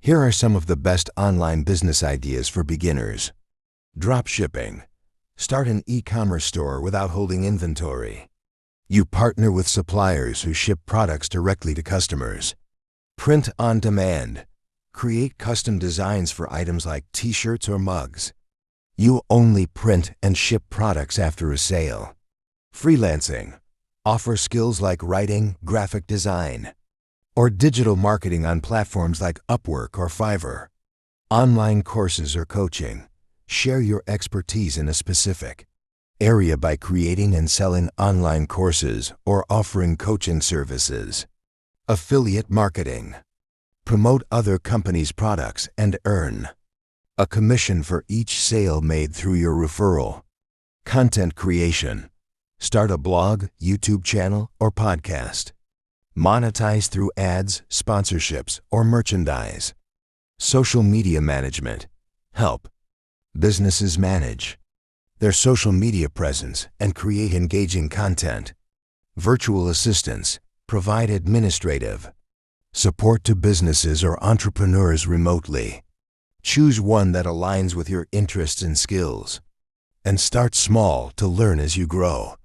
Here are some of the best online business ideas for beginners. Dropshipping. Start an e-commerce store without holding inventory. You partner with suppliers who ship products directly to customers. Print on demand. Create custom designs for items like t-shirts or mugs. You only print and ship products after a sale. Freelancing. Offer skills like writing, graphic design, or digital marketing on platforms like Upwork or Fiverr. Online courses or coaching. Share your expertise in a specific area by creating and selling online courses or offering coaching services. Affiliate marketing. Promote other companies' products and earn a commission for each sale made through your referral. Content creation. Start a blog, YouTube channel, or podcast. Monetize through ads, sponsorships, or merchandise. Social media management. Help businesses manage their social media presence and create engaging content. Virtual assistants. Provide administrative support to businesses or entrepreneurs remotely. Choose one that aligns with your interests and skills. And start small to learn as you grow.